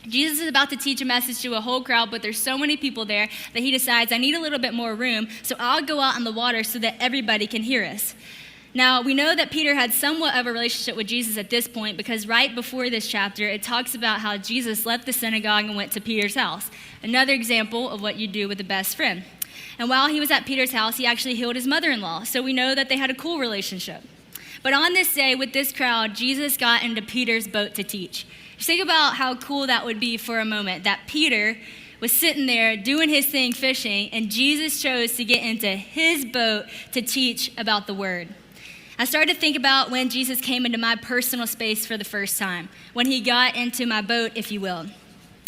Jesus is about to teach a message to a whole crowd, but there's so many people there that he decides, I need a little bit more room, so I'll go out on the water so that everybody can hear us. Now, we know that Peter had somewhat of a relationship with Jesus at this point because right before this chapter, it talks about how Jesus left the synagogue and went to Peter's house. Another example of what you do with a best friend. And while he was at Peter's house, he actually healed his mother-in-law, so we know that they had a cool relationship. But on this day, with this crowd, Jesus got into Peter's boat to teach. Just think about how cool that would be for a moment, that Peter was sitting there doing his thing fishing, and Jesus chose to get into his boat to teach about the word. I started to think about when Jesus came into my personal space for the first time, when he got into my boat, if you will.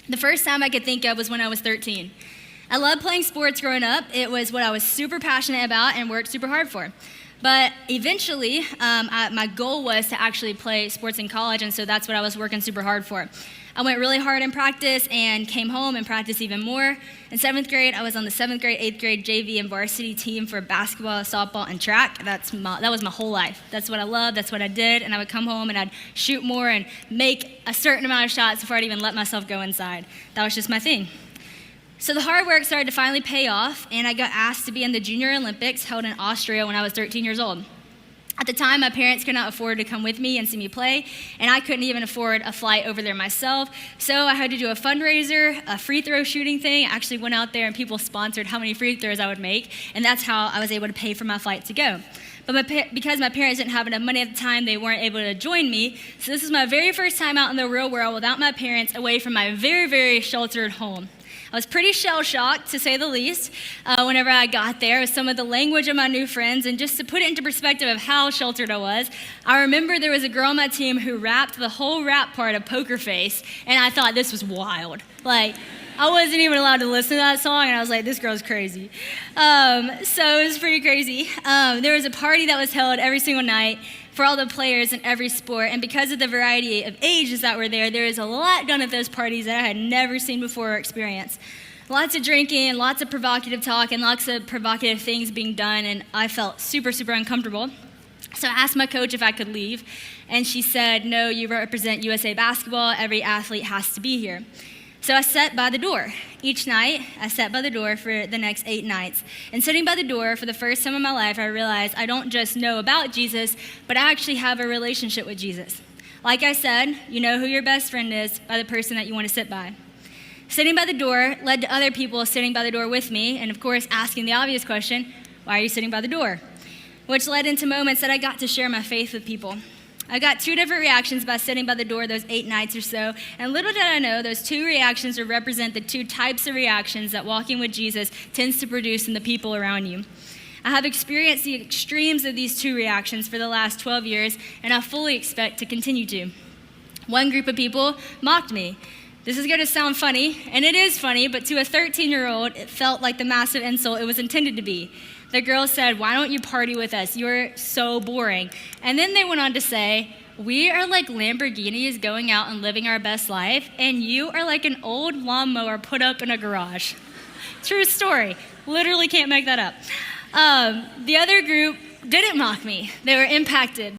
The first time I could think of was when I was 13. I loved playing sports growing up. It was what I was super passionate about and worked super hard for. But eventually, my goal was to actually play sports in college, and so that's what I was working super hard for. I went really hard in practice and came home and practiced even more. In 7th grade, I was on the 7th grade, 8th grade JV and varsity team for basketball, softball, and track. That was my whole life. That's what I loved, that's what I did, and I would come home and I'd shoot more and make a certain amount of shots before I'd even let myself go inside. That was just my thing. So the hard work started to finally pay off, and I got asked to be in the Junior Olympics held in Austria when I was 13 years old. At the time, my parents could not afford to come with me and see me play, and I couldn't even afford a flight over there myself. So I had to do a fundraiser, a free throw shooting thing. I actually went out there and people sponsored how many free throws I would make, and that's how I was able to pay for my flight to go. But because my parents didn't have enough money at the time, they weren't able to join me. So this was my very first time out in the real world without my parents, away from my very, very sheltered home. I was pretty shell-shocked, to say the least, whenever I got there with some of the language of my new friends. And just to put it into perspective of how sheltered I was, I remember there was a girl on my team who rapped the whole rap part of Poker Face, and I thought this was wild. Like, I wasn't even allowed to listen to that song, and I was like, this girl's crazy. So it was pretty crazy. There was a party that was held every single night for all the players in every sport, and because of the variety of ages that were there, there was a lot done at those parties that I had never seen before or experienced. Lots of drinking, lots of provocative talk, and lots of provocative things being done, and I felt super, super uncomfortable. So I asked my coach if I could leave, and she said, no, you represent USA basketball, every athlete has to be here. So I sat by the door. Each night, I sat by the door for the next 8 nights. And sitting by the door for the first time in my life, I realized I don't just know about Jesus, but I actually have a relationship with Jesus. Like I said, you know who your best friend is by the person that you want to sit by. Sitting by the door led to other people sitting by the door with me, and of course, asking the obvious question, why are you sitting by the door? Which led into moments that I got to share my faith with people. I got 2 different reactions by sitting by the door those 8 nights or so, and little did I know those 2 reactions would represent the 2 types of reactions that walking with Jesus tends to produce in the people around you. I have experienced the extremes of these 2 reactions for the last 12 years, and I fully expect to continue to. One group of people mocked me. This is going to sound funny, and it is funny, but to a 13-year-old, it felt like the massive insult it was intended to be. The girl said, why don't you party with us? You're so boring. And then they went on to say, we are like Lamborghinis going out and living our best life, and you are like an old lawnmower put up in a garage. True story. Literally can't make that up. The other group didn't mock me. They were impacted.